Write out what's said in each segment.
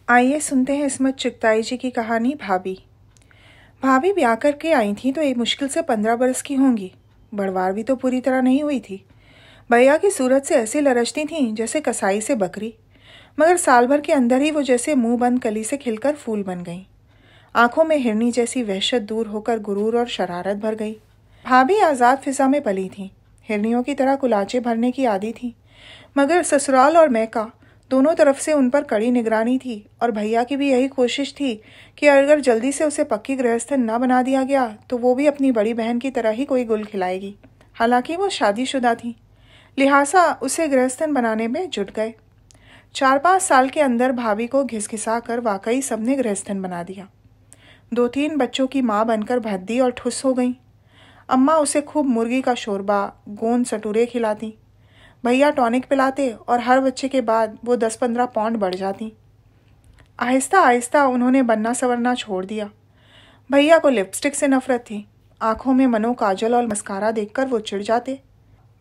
आइए सुनते हैं इस्मत चुगताई जी की कहानी भाभी। भाभी ब्याह करके आई थी तो एक मुश्किल से 15 बरस की होंगी। बढ़वार भी तो पूरी तरह नहीं हुई थी। भैया की सूरत से ऐसी लरचती थी जैसे कसाई से बकरी, मगर साल भर के अंदर ही वो जैसे मुंह बंद कली से खिलकर फूल बन गई। आंखों में हिरनी जैसी वहशत दूर होकर गुरूर और शरारत भर गई। भाभी आज़ाद फिजा में पली थी, हिरनियों की तरह कुलाचे भरने की आदी थी, मगर ससुराल और मैका दोनों तरफ से उन पर कड़ी निगरानी थी और भैया की भी यही कोशिश थी कि अगर जल्दी से उसे पक्की गृहस्थन न बना दिया गया तो वो भी अपनी बड़ी बहन की तरह ही कोई गुल खिलाएगी। हालांकि वो शादीशुदा थी, लिहाजा उसे गृहस्थन बनाने में जुट गए। 4-5 साल के अंदर भाभी को घिसघिसा कर वाकई सबने गृहस्थन बना दिया। 2-3 बच्चों की माँ बनकर भद्दी और ठुस हो गई। अम्मा उसे खूब मुर्गी का शोरबा, गोंद सटूरे खिलाती। भैया टॉनिक पिलाते और हर बच्चे के बाद वो 10-15 पाउंड बढ़ जाती। आहिस्ता आहिस्ता उन्होंने बनना संवरना छोड़ दिया। भैया को लिपस्टिक से नफरत थी। आंखों में मनो काजल और मस्कारा देखकर वो चिढ़ जाते।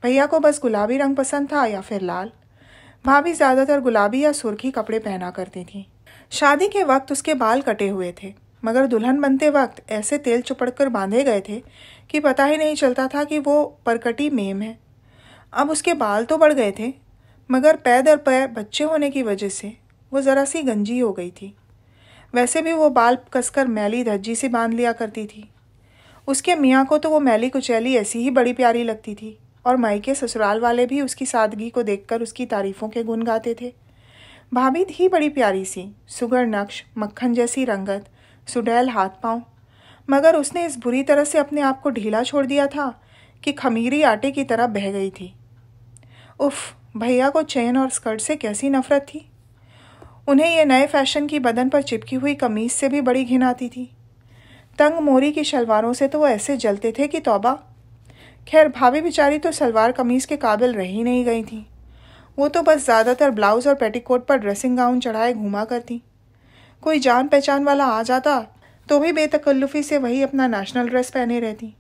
भैया को बस गुलाबी रंग पसंद था या फिर लाल। भाभी ज़्यादातर गुलाबी या सुर्खी कपड़े पहना करती थी। शादी के वक्त उसके बाल कटे हुए थे, मगर दुल्हन बनते वक्त ऐसे तेल चुपड़ कर बांधे गए थे कि पता ही नहीं चलता था कि वो परकटी मेम है। अब उसके बाल तो बढ़ गए थे, मगर पै दर पै बच्चे होने की वजह से वो ज़रा सी गंजी हो गई थी। वैसे भी वो बाल कसकर मैली धज्जी से बांध लिया करती थी। उसके मियाँ को तो वो मैली कुचैली ऐसी ही बड़ी प्यारी लगती थी और मायके ससुराल वाले भी उसकी सादगी को देखकर उसकी तारीफ़ों के गुण गाते थे। भाभी थी बड़ी प्यारी सी, सुगर नक्श, मक्खन जैसी रंगत, सुडैल हाथ पाँव, मगर उसने इस बुरी तरह से अपने आप को ढीला छोड़ दिया था कि खमीरी आटे की तरह बह गई थी। उफ, भैया को चेन और स्कर्ट से कैसी नफरत थी। उन्हें ये नए फैशन की बदन पर चिपकी हुई कमीज से भी बड़ी घिन आती थी। तंग मोरी की शलवारों से तो वो ऐसे जलते थे कि तौबा। खैर, भाभी बेचारी तो सलवार कमीज के काबिल रह ही नहीं गई थी। वो तो बस ज़्यादातर ब्लाउज और पेटीकोट पर ड्रेसिंग गाउन चढ़ाए घूमा करती। कोई जान पहचान वाला आ जाता तो भी बेतकल्लुफ़ी से वही अपना नेशनल ड्रेस पहने रहती।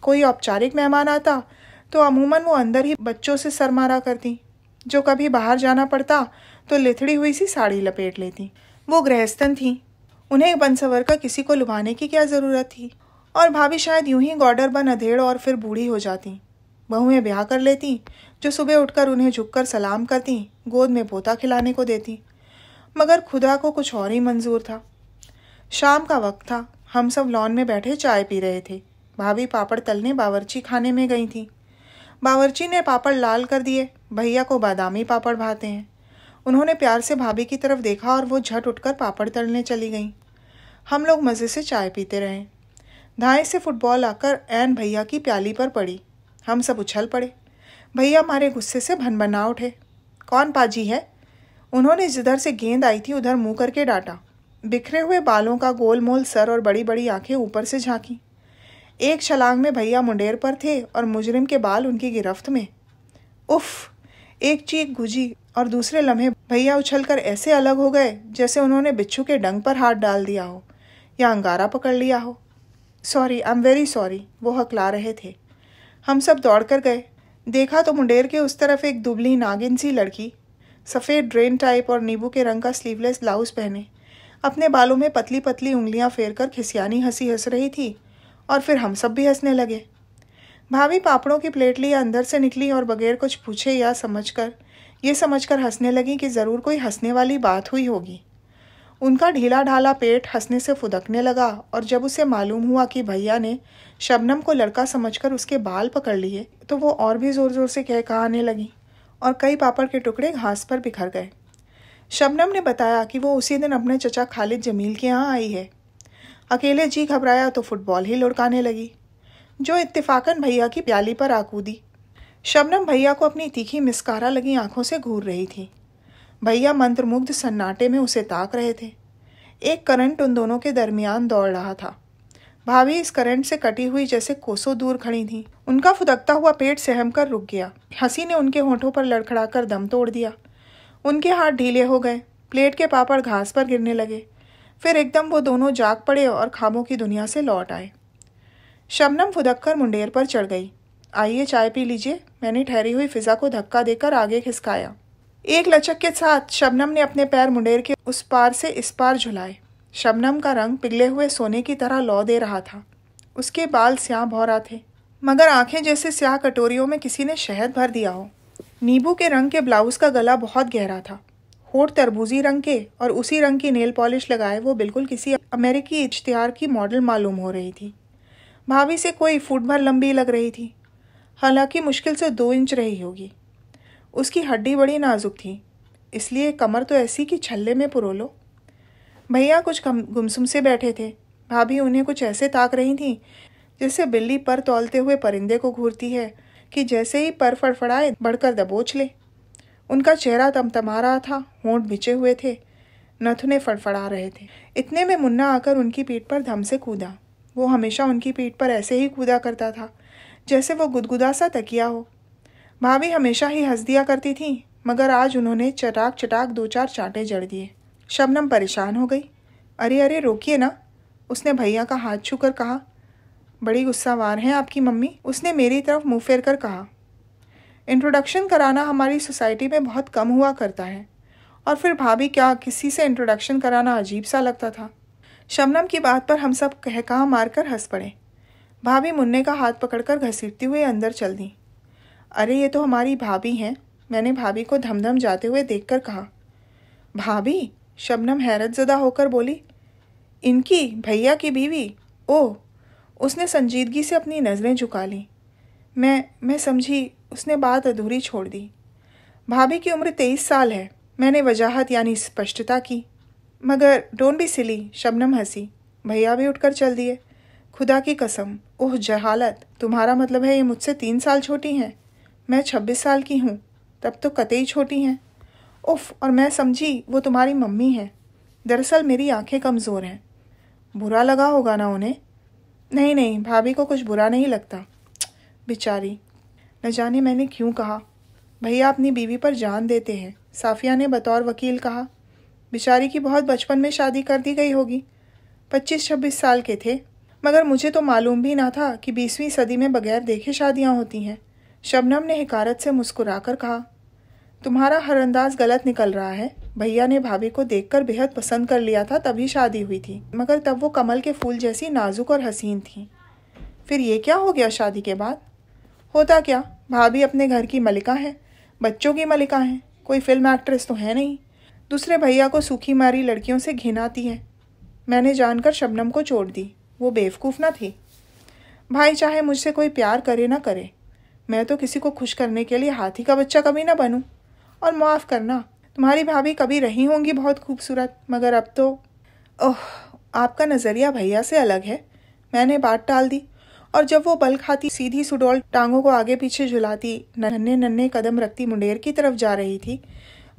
कोई औपचारिक मेहमान आता तो अमूमन वो अंदर ही बच्चों से सरमारा करती। जो कभी बाहर जाना पड़ता तो लिथड़ी हुई सी साड़ी लपेट लेती। वो गृहस्थन थी, उन्हें बनसवर कर किसी को लुभाने की क्या ज़रूरत थी। और भाभी शायद यूं ही गॉडर बन अधेड़ और फिर बूढ़ी हो जाती। बहुएं ब्याह कर लेती जो सुबह उठकर उन्हें झुककर सलाम करती, गोद में पोता खिलाने को देती। मगर खुदा को कुछ और ही मंजूर था। शाम का वक्त था, हम सब लॉन में बैठे चाय पी रहे थे। भाभी पापड़ तलने बावर्ची खाने में गई थी। बावर्ची ने पापड़ लाल कर दिए। भैया को बादामी पापड़ भाते हैं। उन्होंने प्यार से भाभी की तरफ देखा और वो झट उठकर पापड़ तलने चली गईं। हम लोग मज़े से चाय पीते रहे। धाए से फुटबॉल आकर ऐन भैया की प्याली पर पड़ी। हम सब उछल पड़े। भैया हमारे गुस्से से भनभना उठे। कौन पाजी है? उन्होंने जिधर से गेंद आई थी उधर मुँह करके डांटा। बिखरे हुए बालों का गोलमोल सर और बड़ी बड़ी आंखें ऊपर से झांकी। एक छलांग में भैया मुंडेर पर थे और मुजरिम के बाल उनकी गिरफ्त में। उफ! एक चीख गुजी और दूसरे लम्हे भैया उछलकर ऐसे अलग हो गए जैसे उन्होंने बिच्छू के डंग पर हाथ डाल दिया हो या अंगारा पकड़ लिया हो। Sorry, I am very sorry, वो हकला रहे थे। हम सब दौड़ कर गए। देखा तो मुंडेर के उस तरफ एक दुबली नागिन सी लड़की, सफ़ेद ड्रेन टाइप और नींबू के रंग का स्लीवलेस ब्लाउज पहने, अपने बालों में पतली पतली उंगलियां फेरकर खिसियानी हंसी हंस रही थी और फिर हम सब भी हंसने लगे। भाभी पापड़ों की प्लेट लिए अंदर से निकली और बगैर कुछ पूछे या ये समझकर हंसने लगी कि ज़रूर कोई हंसने वाली बात हुई होगी। उनका ढीला ढाला पेट हंसने से फुदकने लगा और जब उसे मालूम हुआ कि भैया ने शबनम को लड़का समझकर उसके बाल पकड़ लिए तो वो और भी ज़ोर ज़ोर से कह कहाने लगी और कई पापड़ के टुकड़े घास पर बिखर गए। शबनम ने बताया कि वो उसी दिन अपने चचा खालिद जमील के यहाँ आई है। अकेले जी घबराया तो फुटबॉल ही लुढ़काने लगी, जो इत्तेफाकन भैया की प्याली पर आ कूदी। शबनम भैया को अपनी तीखी मिस्कारा लगी आंखों से घूर रही थी। भैया मंत्रमुग्ध सन्नाटे में उसे ताक रहे थे। एक करंट उन दोनों के दरमियान दौड़ रहा था। भाभी इस करंट से कटी हुई जैसे कोसों दूर खड़ी थी। उनका फुदकता हुआ पेट सहम कर रुक गया। हंसी ने उनके होठों पर लड़खड़ाकर दम तोड़ दिया। उनके हाथ ढीले हो गए। प्लेट के पापड़ घास पर गिरने लगे। फिर एकदम वो दोनों जाग पड़े और ख्वाबों की दुनिया से लौट आए। शबनम फुदक कर मुंडेर पर चढ़ गई। आइए चाय पी लीजिए, मैंने ठहरी हुई फिज़ा को धक्का देकर आगे खिसकाया। एक लचक के साथ शबनम ने अपने पैर मुंडेर के उस पार से इस पार झुलाए। शबनम का रंग पिघले हुए सोने की तरह लौ दे रहा था। उसके बाल स्याह भौरा थे, मगर आंखें जैसे स्याह कटोरियों में किसी ने शहद भर दिया हो। नींबू के रंग के ब्लाउज का गला बहुत गहरा था। होठ तरबूजी रंग के और उसी रंग की नेल पॉलिश लगाए वो बिल्कुल किसी अमेरिकी इश्तिहार की मॉडल मालूम हो रही थी। भाभी से कोई फुट भर लंबी लग रही थी, हालांकि मुश्किल से 2 इंच रही होगी। उसकी हड्डी बड़ी नाजुक थी, इसलिए कमर तो ऐसी कि छल्ले में पुरो लो। भैया कुछ गुमसुम से बैठे थे। भाभी उन्हें कुछ ऐसे ताक रही थी जैसे बिल्ली पर तौलते हुए परिंदे को घूरती है कि जैसे ही पर फड़फड़ाए बढ़कर दबोच ले। उनका चेहरा तमतमा रहा था, होंठ बिचे हुए थे, नथुने फड़फड़ा रहे थे। इतने में मुन्ना आकर उनकी पीठ पर धम से कूदा। वो हमेशा उनकी पीठ पर ऐसे ही कूदा करता था जैसे वो गुदगुदा सा तकिया हो। भाभी हमेशा ही हंस दिया करती थी, मगर आज उन्होंने चटाक चटाक 2-4 चांटे जड़ दिए। शबनम परेशान हो गई। अरे अरे रोकिए ना, उसने भैया का हाथ छूकर कहा। बड़ी गुस्सावार हैं आपकी मम्मी, उसने मेरी तरफ मुंह फेर कर कहा। इंट्रोडक्शन कराना हमारी सोसाइटी में बहुत कम हुआ करता है, और फिर भाभी क्या किसी से इंट्रोडक्शन कराना अजीब सा लगता था। शबनम की बात पर हम सब कहकहा मारकर हंस पड़े। भाभी मुन्ने का हाथ पकड़कर घसीटते हुए अंदर चल दी। अरे ये तो हमारी भाभी हैं, मैंने भाभी को धमधम जाते हुए देखकर कहा। भाभी? शबनम हैरतज़दा होकर बोली। इनकी भैया की बीवी? ओह, उसने संजीदगी से अपनी नज़रें झुका लीं। मैं समझी, उसने बात अधूरी छोड़ दी। भाभी की उम्र 23 साल है, मैंने वजाहत यानी स्पष्टता की। मगर डोंट बी सिली, शबनम हंसी। भैया भी उठकर चल दिए। खुदा की कसम, ओह जहालत, तुम्हारा मतलब है ये मुझसे 3 साल छोटी हैं? मैं 26 साल की हूँ, तब तो कतई छोटी हैं। उफ, और मैं समझी वो तुम्हारी मम्मी है। दरअसल मेरी आंखें कमज़ोर हैं। बुरा लगा होगा ना उन्हें? नहीं नहीं, भाभी को कुछ बुरा नहीं लगता। बेचारी, न जाने मैंने क्यों कहा। भैया अपनी बीवी पर जान देते हैं, साफिया ने बतौर वकील कहा। बेचारी की बहुत बचपन में शादी कर दी गई होगी, 25-26 साल के थे। मगर मुझे तो मालूम भी ना था कि 20वीं सदी में बगैर देखे शादियां होती हैं। शबनम ने हिकारत से मुस्कुराकर कहा। तुम्हारा हर अंदाज गलत निकल रहा है। भैया ने भाभी को देखकर बेहद पसंद कर लिया था, तभी शादी हुई थी, मगर तब वो कमल के फूल जैसी नाजुक और हसीन थी। फिर ये क्या हो गया शादी के बाद? होता क्या, भाभी अपने घर की मलिका है, बच्चों की मलिका है, कोई फिल्म एक्ट्रेस तो है नहीं। दूसरे भैया को सूखी मारी लड़कियों से घिन आती है। मैंने जानकर शबनम को छोड़ दी, वो बेवकूफ़ ना थी। भाई चाहे मुझसे कोई प्यार करे ना करे, मैं तो किसी को खुश करने के लिए हाथी का बच्चा कभी ना बनूं। और माफ़ करना, तुम्हारी भाभी कभी रही होंगी बहुत खूबसूरत, मगर अब तो। ओह, आपका नज़रिया भैया से अलग है। मैंने बात टाल दी, और जब वो बल खाती सीधी सुडौल टांगों को आगे पीछे झुलाती नन्हे नन्हे कदम रखती मुंडेर की तरफ जा रही थी,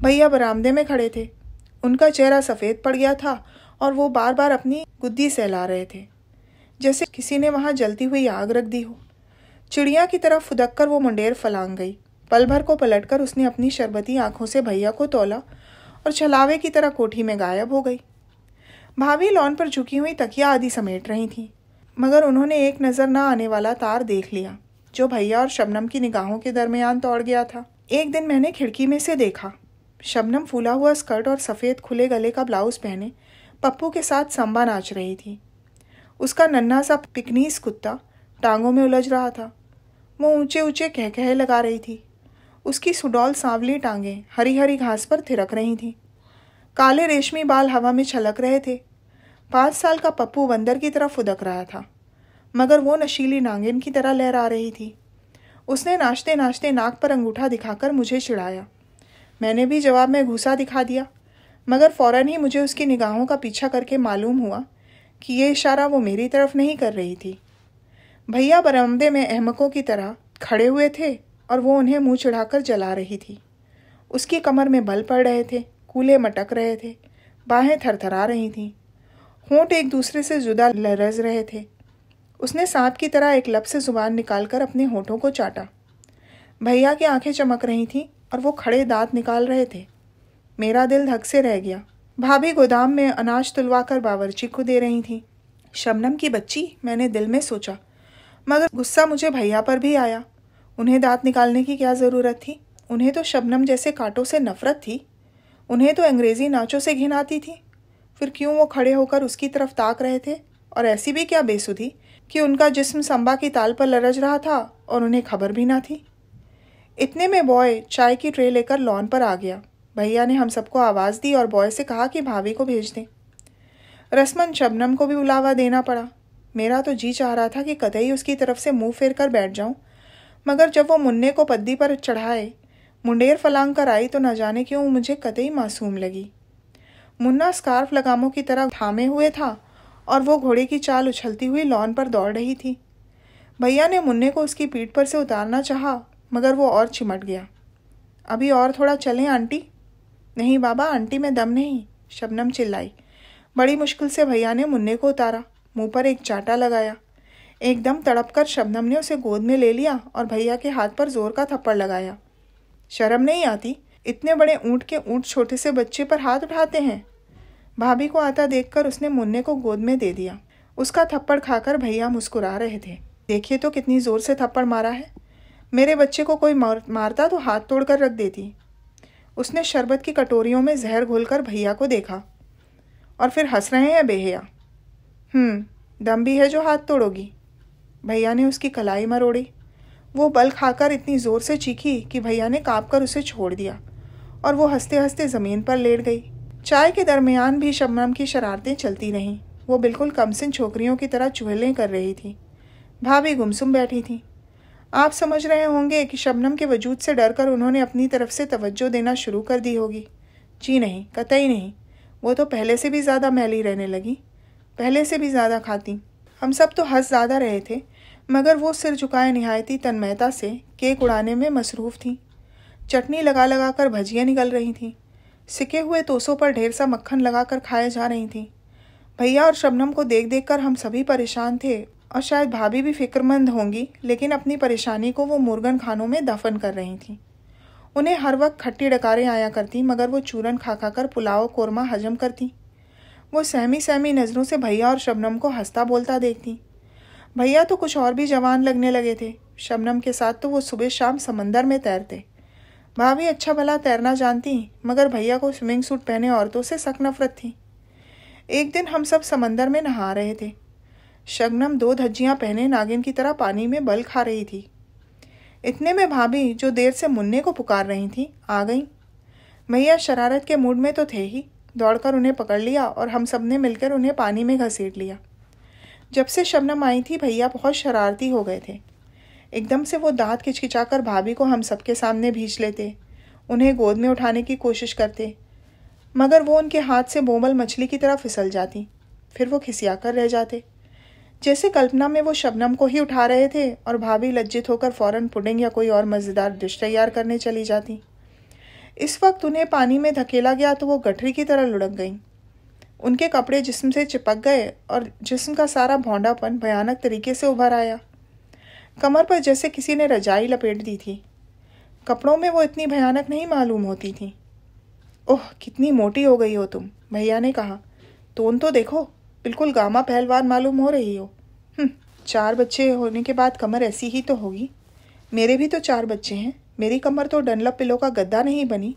भैया बरामदे में खड़े थे। उनका चेहरा सफ़ेद पड़ गया था और वो बार बार अपनी गुद्दी सहला रहे थे, जैसे किसी ने वहाँ जलती हुई आग रख दी हो। चिड़िया की तरफ फुदक कर वो मुंडेर फलांग गई। पल भर को पलटकर उसने अपनी शरबती आंखों से भैया को तोला और छलावे की तरह कोठी में गायब हो गई। भाभी लॉन पर झुकी हुई तकिया आदि समेट रही थी, मगर उन्होंने एक नज़र न आने वाला तार देख लिया जो भैया और शबनम की निगाहों के दरमियान तोड़ गया था। एक दिन मैंने खिड़की में से देखा, शबनम फूला हुआ स्कर्ट और सफ़ेद खुले गले का ब्लाउज पहने पप्पू के साथ संबा नाच रही थी। उसका नन्हा सा पिकनीस कुत्ता टांगों में उलझ रहा था। वो ऊंचे ऊंचे कहकहे लगा रही थी। उसकी सुडौल सांवली टांगें हरी हरी घास पर थिरक रही थीं। काले रेशमी बाल हवा में छलक रहे थे। 5 साल का पप्पू बंदर की तरह फुदक रहा था, मगर वो नशीली नागिन की तरह लहरा रही थी। उसने नाचते नाचते नाक पर अंगूठा दिखाकर मुझे चिढ़ाया। मैंने भी जवाब में घूसा दिखा दिया, मगर फ़ौरन ही मुझे उसकी निगाहों का पीछा करके मालूम हुआ कि ये इशारा वो मेरी तरफ नहीं कर रही थी। भैया बरामदे में अहमकों की तरह खड़े हुए थे और वो उन्हें मुंह चिढ़ाकर जला रही थी। उसकी कमर में बल पड़ रहे थे, कूल्हे मटक रहे थे, बाहें थरथरा रही थीं, होंठ एक दूसरे से जुदा लरज़ रहे थे। उसने सांप की तरह एक लब से जुबान निकालकर अपने होठों को चाटा। भैया की आंखें चमक रही थीं और वो खड़े दांत निकाल रहे थे। मेरा दिल धक से रह गया। भाभी गोदाम में अनाज तुलवाकर बावर्ची को दे रही थी। शबनम की बच्ची, मैंने दिल में सोचा, मगर गुस्सा मुझे भैया पर भी आया। उन्हें दांत निकालने की क्या ज़रूरत थी? उन्हें तो शबनम जैसे कांटों से नफरत थी। उन्हें तो अंग्रेज़ी नाचों से घिन आती थी। फिर क्यों वो खड़े होकर उसकी तरफ ताक रहे थे? और ऐसी भी क्या बेसुधी कि उनका जिस्म संबा की ताल पर लरज रहा था और उन्हें खबर भी ना थी। इतने में बॉय चाय की ट्रे लेकर लॉन पर आ गया। भैया ने हम सबको आवाज़ दी और बॉय से कहा कि भाभी को भेज दें। रस्मन शबनम को भी बुलावा देना पड़ा। मेरा तो जी चाह रहा था कि कतई उसकी तरफ से मुंह फेर कर बैठ जाऊं, मगर जब वो मुन्ने को पद्दी पर चढ़ाए मुंडेर फलांग कर आई तो न जाने क्यों मुझे कतई मासूम लगी। मुन्ना स्कार्फ लगामों की तरह थामे हुए था और वो घोड़े की चाल उछलती हुई लॉन पर दौड़ रही थी। भैया ने मुन्ने को उसकी पीठ पर से उतारना चाहा, मगर वो और चिमट गया। अभी और थोड़ा चलें आंटी। नहीं बाबा, आंटी में दम नहीं, शबनम चिल्लाई। बड़ी मुश्किल से भैया ने मुन्ने को उतारा, मुंह पर एक चाटा लगाया। एकदम तड़प कर शबनम ने उसे गोद में ले लिया और भैया के हाथ पर जोर का थप्पड़ लगाया। शर्म नहीं आती? इतने बड़े ऊँट के ऊँट छोटे से बच्चे पर हाथ उठाते हैं। भाभी को आता देखकर उसने मुन्ने को गोद में दे दिया। उसका थप्पड़ खाकर भैया मुस्कुरा रहे थे। देखिए तो कितनी जोर से थप्पड़ मारा है। मेरे बच्चे को कोई मारता तो हाथ तोड़कर रख देती। उसने शरबत की कटोरियों में जहर घोलकर भैया को देखा। और फिर हंस रहे हैं बेहया। दम भी है जो हाथ तोड़ोगी। भैया ने उसकी कलाई मरोड़ी। वो बल खाकर इतनी ज़ोर से चीखी कि भैया ने काँप कर उसे छोड़ दिया और वो हंसते हंसते ज़मीन पर लेट गई। चाय के दरमियान भी शबनम की शरारतें चलती रहीं। वो बिल्कुल कमसिन छोकरियों की तरह चुहलें कर रही थी। भाभी गुमसुम बैठी थी। आप समझ रहे होंगे कि शबनम के वजूद से डरकर उन्होंने अपनी तरफ से तवज्जो देना शुरू कर दी होगी। जी नहीं, कतई नहीं। वो तो पहले से भी ज़्यादा मैली रहने लगी, पहले से भी ज़्यादा खाती। हम सब तो हंस ज़्यादा रहे थे, मगर वो सिर झुकाए निहायती तन्मयता से केक उड़ाने में मसरूफ़ थी। चटनी लगा लगा कर भजियाँ निकल रही थीं। सिके हुए तोसों पर ढेर सा मक्खन लगाकर खाए जा रही थीं। भैया और शबनम को देख देख कर हम सभी परेशान थे और शायद भाभी भी फिक्रमंद होंगी, लेकिन अपनी परेशानी को वो मुर्गन खानों में दफन कर रही थीं। उन्हें हर वक्त खट्टी डकारें आया करती, मगर वो चूरन खा खा कर पुलाव कोरमा हजम करती। वो सहमी सहमी नज़रों से भैया और शबनम को हंसता बोलता देखती। भैया तो कुछ और भी जवान लगने लगे थे। शबनम के साथ तो वो सुबह शाम समंदर में तैरते। भाभी अच्छा भला तैरना जानती, मगर भैया को स्विमिंग सूट पहने औरतों से सख्त नफरत थी। एक दिन हम सब समंदर में नहा रहे थे। शबनम 2 धज्जियाँ पहने नागिन की तरह पानी में बल खा रही थी। इतने में भाभी, जो देर से मुन्ने को पुकार रही थी, आ गईं। भैया शरारत के मूड में तो थे ही, दौड़कर उन्हें पकड़ लिया और हम सब ने मिलकर उन्हें पानी में घसीट लिया। जब से शबनम आई थी भैया बहुत शरारती हो गए थे। एकदम से वो दांत खिचखिचाकर भाभी को हम सबके सामने भींच लेते, उन्हें गोद में उठाने की कोशिश करते, मगर वो उनके हाथ से बोमल मछली की तरह फिसल जाती। फिर वो खिसियाकर रह जाते, जैसे कल्पना में वो शबनम को ही उठा रहे थे और भाभी लज्जित होकर फ़ौरन पुडिंग या कोई और मज़ेदार डिश तैयार करने चली जाती। इस वक्त उन्हें पानी में धकेला गया तो वो गठरी की तरह लुढ़क गईं। उनके कपड़े जिस्म से चिपक गए और जिस्म का सारा भौंडापन भयानक तरीके से उभर आया। कमर पर जैसे किसी ने रजाई लपेट दी थी। कपड़ों में वो इतनी भयानक नहीं मालूम होती थी। ओह, कितनी मोटी हो गई हो तुम, भैया ने कहा। तोन तो देखो, बिल्कुल गामा पहलवान मालूम हो रही हो। 4 बच्चे होने के बाद कमर ऐसी ही तो होगी। मेरे भी तो 4 बच्चे हैं, मेरी कमर तो डनलप पिलो का गद्दा नहीं बनी।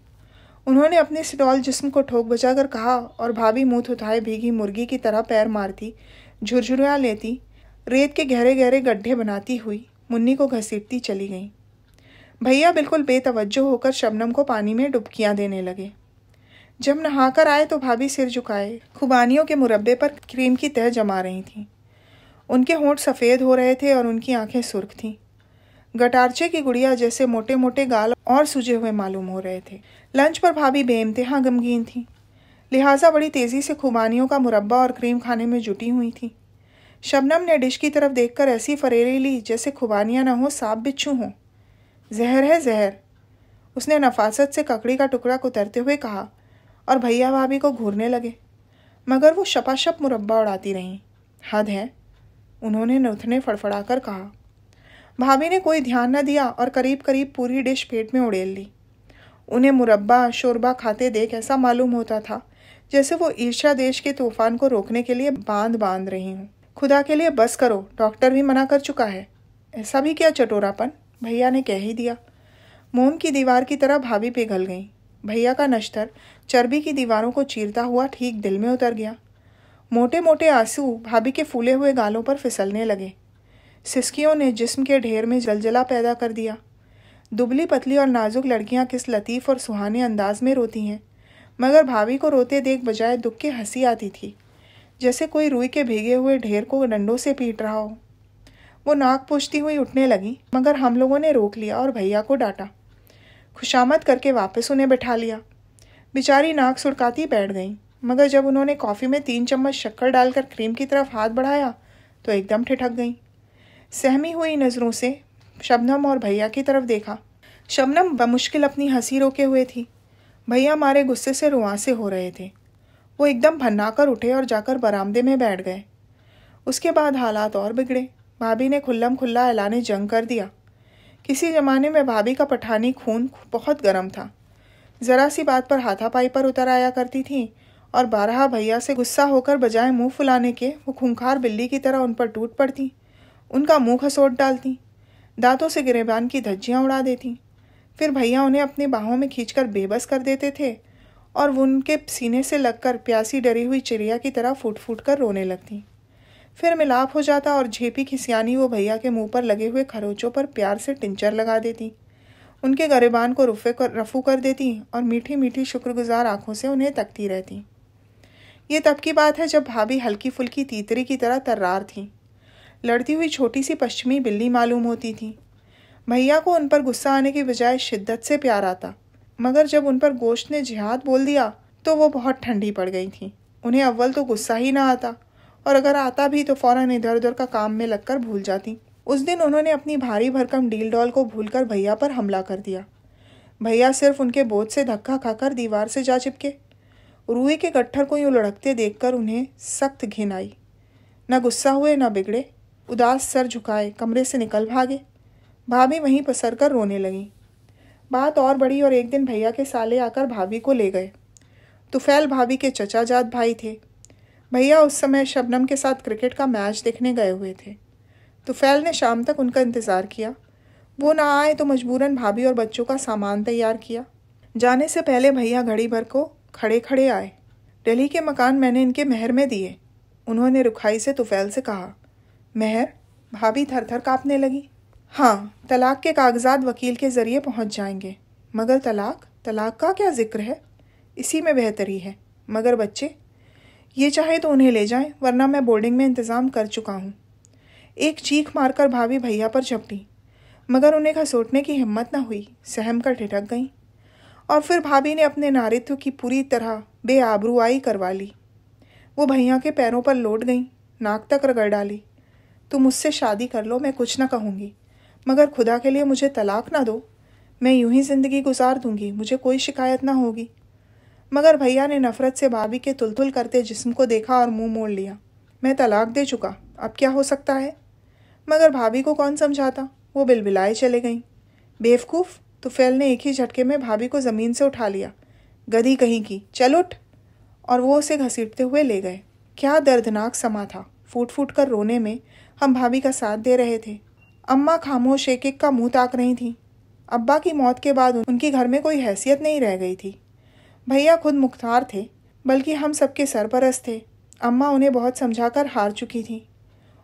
उन्होंने अपने स्टॉल जिस्म को ठोक बजाकर कहा और भाभी मुँह उठाए भीगी मुर्गी की तरह पैर मारती, झुरझुरियाँ लेती, रेत के गहरे गहरे गड्ढे बनाती हुई मुन्नी को घसीटती चली गईं। भैया बिल्कुल बेतवज्जो होकर शबनम को पानी में डुबकियाँ देने लगे। जब नहाकर आए तो भाभी सिर झुकाए खुबानियों के मुरब्बे पर क्रीम की तह जमा रही थीं। उनके होंठ सफ़ेद हो रहे थे और उनकी आंखें सुर्ख थीं। गटारचे की गुड़िया जैसे मोटे मोटे गाल और सूजे हुए मालूम हो रहे थे। लंच पर भाभी बेइंतहा गमगीन थी, लिहाजा बड़ी तेज़ी से खुबानियों का मुरब्बा और क्रीम खाने में जुटी हुई थी। शबनम ने डिश की तरफ देखकर ऐसी फरेरी ली जैसे खुबानियाँ न हो सांप बिच्छू हों। जहर है जहर, उसने नफासत से ककड़ी का टुकड़ा कुतरते हुए कहा और भैया भाभी को घूरने लगे, मगर वो शपाशप मुरब्बा उड़ाती रहीं। हद है, उन्होंने नथने फड़फड़ाकर कहा। भाभी ने कोई ध्यान न दिया और करीब करीब पूरी डिश पेट में उड़ेल ली। उन्हें मुरब्बा शोरबा खाते देख ऐसा मालूम होता था जैसे वो ईर्ष्या देश के तूफान को रोकने के लिए बांध रही हूँ। खुदा के लिए बस करो, डॉक्टर भी मना कर चुका है। ऐसा भी क्या चटोरापन, भैया ने कह ही दिया। मोम की दीवार की तरह भाभी पिघल गई। भैया का नश्तर चर्बी की दीवारों को चीरता हुआ ठीक दिल में उतर गया। मोटे मोटे आंसू भाभी के फूले हुए गालों पर फिसलने लगे। सिसकियों ने जिस्म के ढेर में जलजला पैदा कर दिया। दुबली पतली और नाजुक लड़कियां किस लतीफ़ और सुहाने अंदाज में रोती हैं, मगर भाभी को रोते देख बजाय दुख के हंसी आती थी, जैसे कोई रुई के भीगे हुए ढेर को डंडों से पीट रहा हो। वो नाक पूछती हुई उठने लगी, मगर हम लोगों ने रोक लिया और भैया को डांटा। खुशामद करके वापस उन्हें बैठा लिया। बेचारी नाक सुड़काती बैठ गई, मगर जब उन्होंने कॉफ़ी में 3 चम्मच शक्कर डालकर क्रीम की तरफ हाथ बढ़ाया तो एकदम ठिठक गई। सहमी हुई नज़रों से शबनम और भैया की तरफ देखा। शबनम बमुश्किल अपनी हंसी रोके हुए थी। भैया मारे गुस्से से रुआंसे हो रहे थे। वो एकदम भन्नाकर उठे और जाकर बरामदे में बैठ गए। उसके बाद हालात और बिगड़े। भाभी ने खुल्लम खुल्ला ऐलाने जंग कर दिया। किसी ज़माने में भाभी का पठानी खून बहुत गर्म था। ज़रा सी बात पर हाथापाई पर उतर आया करती थी और बारहा भैया से गुस्सा होकर बजाय मुंह फुलाने के वो खूंखार बिल्ली की तरह उन पर टूट पड़ती, उनका मुंह खसोट डालती, दांतों से गिरेबान की धज्जियाँ उड़ा देती। फिर भैया उन्हें अपनी बाहों में खींचकर बेबस कर देते थे और वो उनके सीने से लगकर प्यासी डरी हुई चिड़िया की तरह फूट फूट कर रोने लगती। फिर मिलाप हो जाता और झेपी खिसियानी वो भैया के मुंह पर लगे हुए खरोचों पर प्यार से टिंचर लगा देती, उनके गिरेबान को रफू कर देती और मीठी मीठी शुक्रगुजार आंखों से उन्हें तकती रहती। ये तब की बात है जब भाभी हल्की फुल्की तीतरी की तरह तर्रार थी, लड़ती हुई छोटी सी पश्चिमी बिल्ली मालूम होती थी। भैया को उन पर गुस्सा आने की बजाय शिद्दत से प्यार आता, मगर जब उन पर गोश्त ने जिहाद बोल दिया तो वो बहुत ठंडी पड़ गई थी। उन्हें अव्वल तो गुस्सा ही ना आता, और अगर आता भी तो फ़ौरन इधर उधर का काम में लगकर भूल जाती। उस दिन उन्होंने अपनी भारी भरकम डील डॉल को भूलकर भैया पर हमला कर दिया। भैया सिर्फ उनके बोझ से धक्का खाकर दीवार से जा चिपके। रूई के गट्ठर को यूँ लुढ़कते देखकर उन्हें सख्त घिन आई। न गुस्सा हुए न बिगड़े, उदास सर झुकाए कमरे से निकल भागे। भाभी वहीं पसर कर रोने लगी। बात और बढ़ी और एक दिन भैया के साले आकर भाभी को ले गए। तुफैल भाभी के चचाजाद भाई थे। भैया उस समय शबनम के साथ क्रिकेट का मैच देखने गए हुए थे। तुफैल ने शाम तक उनका इंतज़ार किया। वो ना आए तो मजबूरन भाभी और बच्चों का सामान तैयार किया। जाने से पहले भैया घड़ी भर को खड़े खड़े आए। दिल्ली के मकान मैंने इनके मेहर में दिए, उन्होंने रुखाई से तुफैल से कहा। मेहर? भाभी थर थर काँपने लगी। हाँ, तलाक के कागजात वकील के ज़रिए पहुंच जाएंगे। मगर तलाक का क्या जिक्र है? इसी में बेहतरी है। मगर बच्चे? ये चाहे तो उन्हें ले जाएं, वरना मैं बोर्डिंग में इंतज़ाम कर चुका हूँ। एक चीख मारकर भाभी भैया पर झपटी, मगर उन्हें खसोटने की हिम्मत न हुई, सहम कर ठिठक गईं। और फिर भाभी ने अपने नारित्व की पूरी तरह बेआबरूआई करवा ली। वो भैया के पैरों पर लौट गईं, नाक तक रगड़ डाली। तुम मुझसे शादी कर लो, मैं कुछ न कहूँगी, मगर खुदा के लिए मुझे तलाक ना दो। मैं यूं ही ज़िंदगी गुजार दूंगी, मुझे कोई शिकायत ना होगी। मगर भैया ने नफ़रत से भाभी के तुलतुल करते जिस्म को देखा और मुंह मोड़ लिया। मैं तलाक दे चुका, अब क्या हो सकता है? मगर भाभी को कौन समझाता, वो बिलबिलाए चले गईं। बेवकूफ़! तुफैल ने एक ही झटके में भाभी को ज़मीन से उठा लिया। गधी कहीं की, चल उठ! और वो उसे घसीटते हुए ले गए। क्या दर्दनाक समा था। फूट फूट कर रोने में हम भाभी का साथ दे रहे थे। अम्मा खामोश एक एक का मुंह ताक रही थीं। अब्बा की मौत के बाद उनकी घर में कोई हैसियत नहीं रह गई थी। भैया खुद मुख्तार थे, बल्कि हम सबके सरपरस्त थे। अम्मा उन्हें बहुत समझाकर हार चुकी थी।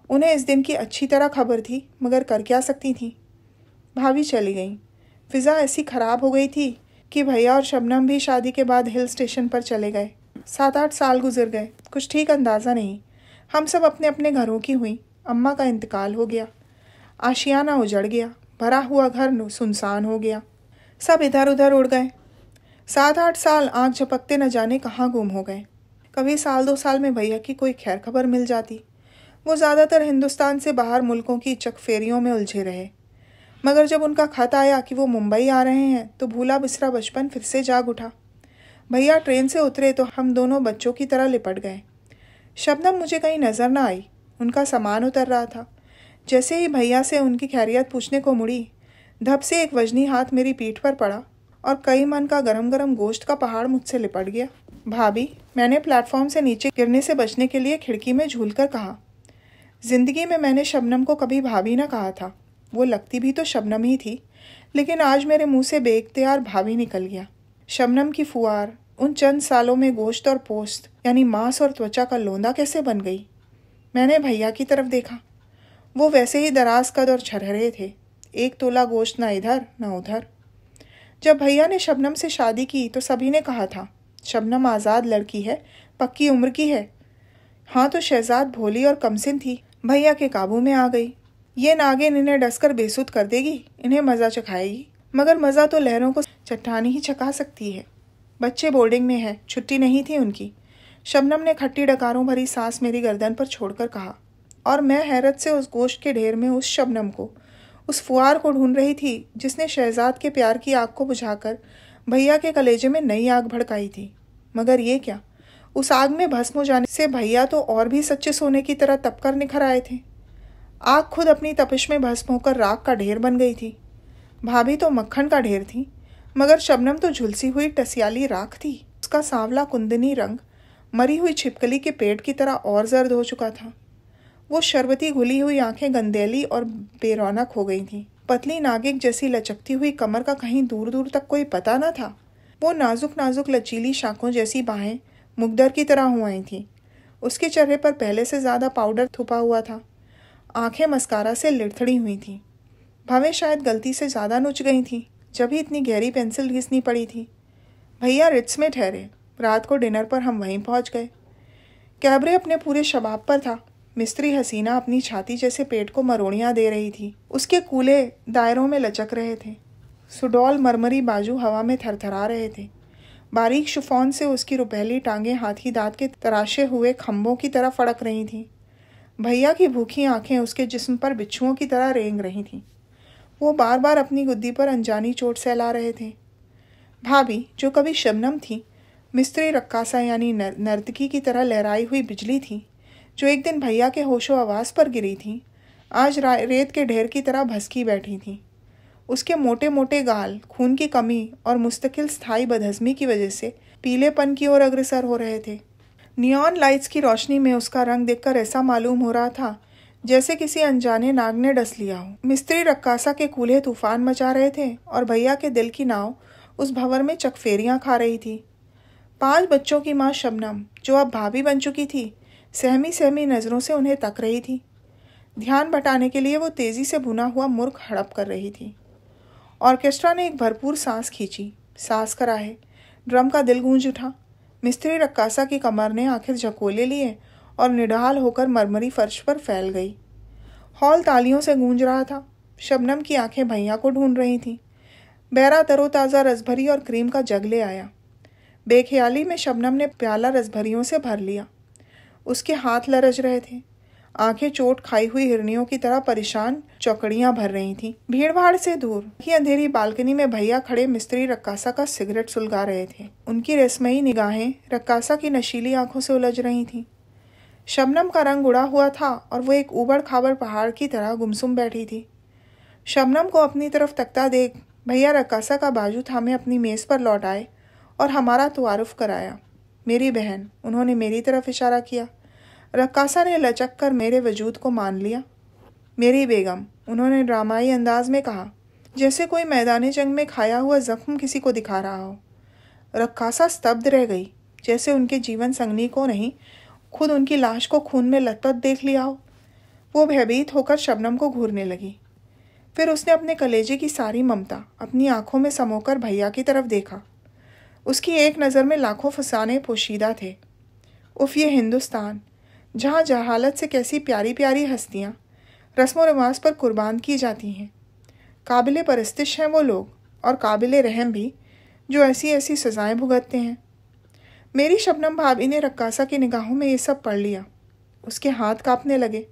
उन्हें इस दिन की अच्छी तरह खबर थी, मगर कर क्या सकती थी। भाभी चली गई। फ़िज़ा ऐसी ख़राब हो गई थी कि भैया और शबनम भी शादी के बाद हिल स्टेशन पर चले गए। 7-8 साल गुजर गए, कुछ ठीक अंदाज़ा नहीं। हम सब अपने अपने घरों की हुई। अम्मा का इंतकाल हो गया, आशियाना उजड़ गया, भरा हुआ घर सुनसान हो गया, सब इधर उधर उड़ गए। 7-8 साल आँख झपकते न जाने कहाँ गुम हो गए। कभी साल 2 साल में भैया की कोई खैर खबर मिल जाती। वो ज़्यादातर हिंदुस्तान से बाहर मुल्कों की चकफेरियों में उलझे रहे। मगर जब उनका खत आया कि वो मुंबई आ रहे हैं तो भूला बिसरा बचपन फिर से जाग उठा। भैया ट्रेन से उतरे तो हम दोनों बच्चों की तरह लिपट गए। शबनम मुझे कहीं नज़र न आई, उनका सामान उतर रहा था। जैसे ही भैया से उनकी खैरियत पूछने को मुड़ी, धप से एक वजनी हाथ मेरी पीठ पर पड़ा और कई मन का गरम गरम गोश्त का पहाड़ मुझसे लिपट गया। भाभी, मैंने प्लेटफॉर्म से नीचे गिरने से बचने के लिए खिड़की में झूलकर कहा। जिंदगी में मैंने शबनम को कभी भाभी ना कहा था। वो लगती भी तो शबनम ही थी, लेकिन आज मेरे मुंह से बेइख्तियार भाभी निकल गया। शबनम की फुआर उन चंद सालों में गोश्त और पोस्त यानी मांस और त्वचा का लोंदा कैसे बन गई। मैंने भैया की तरफ देखा। वो वैसे ही दराज कद और छरहरे थे, 1 तोला गोश्त ना इधर ना उधर। जब भैया ने शबनम से शादी की तो सभी ने कहा था शबनम आज़ाद लड़की है, पक्की उम्र की है। हाँ तो शहजाद भोली और कमसिन थी, भैया के काबू में आ गई। ये नागिन इन्हें डसकर बेसुध कर देगी, इन्हें मज़ा चखाएगी। मगर मज़ा तो लहरों को चट्टानी ही चखा सकती है। बच्चे बोर्डिंग में हैं, छुट्टी नहीं थी उनकी। शबनम ने खट्टी डकारों भरी सांस मेरी गर्दन पर छोड़कर कहा, और मैं हैरत से उस गोश्त के ढेर में उस शबनम को, उस फुआर को ढूंढ रही थी जिसने शहजाद के प्यार की आग को बुझाकर भैया के कलेजे में नई आग भड़काई थी। मगर ये क्या, उस आग में भस्म हो जाने से भैया तो और भी सच्चे सोने की तरह तपकर निखर आए थे। आग खुद अपनी तपिश में भस्म होकर राख का ढेर बन गई थी। भाभी तो मक्खन का ढेर थी, मगर शबनम तो झुलसी हुई टसियाली राख थी। उसका सांवला कुंदनी रंग मरी हुई छिपकली के पेट की तरह और जर्द हो चुका था। वो शरबती घुली हुई आंखें गंदेली और बेरौनक हो गई थीं। पतली नागिक जैसी लचकती हुई कमर का कहीं दूर दूर तक कोई पता न था। वो नाजुक नाजुक लचीली शाखों जैसी बाहें मुग्दर की तरह हुई थीं। उसके चेहरे पर पहले से ज़्यादा पाउडर थुपा हुआ था। आंखें मस्कारा से लिड़थड़ी हुई थीं। भवें शायद गलती से ज़्यादा नुच गई थीं, जब ही इतनी गहरी पेंसिल घिसनी पड़ी थी। भैया रिट्स में ठहरे। रात को डिनर पर हम वहीं पहुंच गए। कैबरे अपने पूरे शबाब पर था। मिस्त्री हसीना अपनी छाती जैसे पेट को मरोड़ियाँ दे रही थी। उसके कूले दायरों में लचक रहे थे। सुडौल मरमरी बाजू हवा में थरथरा रहे थे। बारीक शिफॉन से उसकी रुपहली टांगें हाथी दांत के तराशे हुए खंभों की तरह फड़क रही थीं। भैया की भूखी आंखें उसके जिस्म पर बिच्छुओं की तरह रेंग रही थीं। वो बार बार अपनी गुद्दी पर अनजानी चोट सहला रहे थे। भाभी, जो कभी शबनम थी, मिस्त्री रक्कासा यानी नर्तकी की तरह लहराई हुई बिजली थी, जो एक दिन भैया के होशो आवाज़ पर गिरी थी, आज रेत के ढेर की तरह भसकी बैठी थी। उसके मोटे मोटे गाल खून की कमी और मुस्तकिल स्थायी बदहज़मी की वजह से पीलेपन की ओर अग्रसर हो रहे थे। नियॉन लाइट्स की रोशनी में उसका रंग देखकर ऐसा मालूम हो रहा था जैसे किसी अनजाने नाग ने डस लिया हो। मिस्त्री रक्कासा के कूल्हे तूफान मचा रहे थे और भैया के दिल की नाव उस भंवर में चकफेरियाँ खा रही थी। 5 बच्चों की माँ शबनम, जो अब भाभी बन चुकी थी, सहमी सहमी नज़रों से उन्हें तक रही थी। ध्यान बटाने के लिए वो तेज़ी से भुना हुआ मुर्ग हड़प कर रही थी। ऑर्केस्ट्रा ने एक भरपूर सांस खींची। सांस कराहे, ड्रम का दिल गूंज उठा। मिस्त्री रक्कासा की कमर ने आखिर झकोले लिए और निढाल होकर मरमरी फर्श पर फैल गई। हॉल तालियों से गूंज रहा था। शबनम की आंखें भैया को ढूंढ रही थीं। बहरा तरोताज़ा रसभरी और क्रीम का जग ले आया। बेख्याली में शबनम ने प्याला रसभरियों से भर लिया। उसके हाथ लरज रहे थे। आंखें चोट खाई हुई हिरनियों की तरह परेशान चौकड़ियां भर रही थीं। भीड़ भाड़ से दूर की अंधेरी बालकनी में भैया खड़े मिस्त्री रक्कासा का सिगरेट सुलगा रहे थे। उनकी रेशमई निगाहें रक्कासा की नशीली आंखों से उलझ रही थीं। शबनम का रंग उड़ा हुआ था और वो एक ऊबड़ खाबड़ पहाड़ की तरह गुमसुम बैठी थी। शबनम को अपनी तरफ तकता देख भैया रक्कासा का बाजू थामे अपनी मेज़ पर लौट आए और हमारा तुआरुफ कराया। मेरी बहन, उन्होंने मेरी तरफ इशारा किया। रक्कासा ने लचक कर मेरे वजूद को मान लिया। मेरी बेगम, उन्होंने ड्रामाई अंदाज में कहा, जैसे कोई मैदानी जंग में खाया हुआ जख्म किसी को दिखा रहा हो। रक्कासा स्तब्ध रह गई, जैसे उनके जीवन संगनी को नहीं, खुद उनकी लाश को खून में लथपथ देख लिया हो। वो भयभीत होकर शबनम को घूरने लगी। फिर उसने अपने कलेजे की सारी ममता अपनी आंखों में समोकर भैया की तरफ देखा। उसकी एक नज़र में लाखों फसाने पोशीदा थे। उफ़, ये हिंदुस्तान, जहाँ जहालत से कैसी प्यारी प्यारी हस्तियाँ रस्म व रिवाज पर कुर्बान की जाती हैं। काबिले परस्तिश हैं वो लोग, और काबिले रहम भी, जो ऐसी ऐसी सज़ाएँ भुगतते हैं। मेरी शबनम भाभी ने रक्कासा की निगाहों में ये सब पढ़ लिया। उसके हाथ कांपने लगे।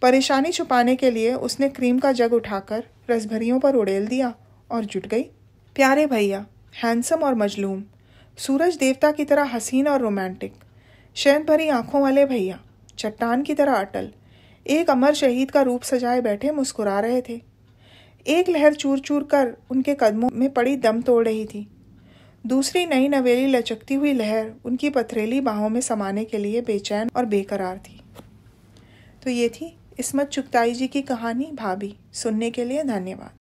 परेशानी छुपाने के लिए उसने क्रीम का जग उठाकर रसभरियों पर उड़ेल दिया और जुट गई। प्यारे भैया, हैंडसम और मजलूम, सूरज देवता की तरह हसीन और रोमांटिक, शैन भरी आंखों वाले भैया, चट्टान की तरह अटल, एक अमर शहीद का रूप सजाए बैठे मुस्कुरा रहे थे। एक लहर चूर चूर कर उनके कदमों में पड़ी दम तोड़ रही थी। दूसरी नई नवेली लचकती हुई लहर उनकी पथरेली बाहों में समाने के लिए बेचैन और बेकरार थी। तो ये थी इस्मत चुगताई जी की कहानी भाभी। सुनने के लिए धन्यवाद।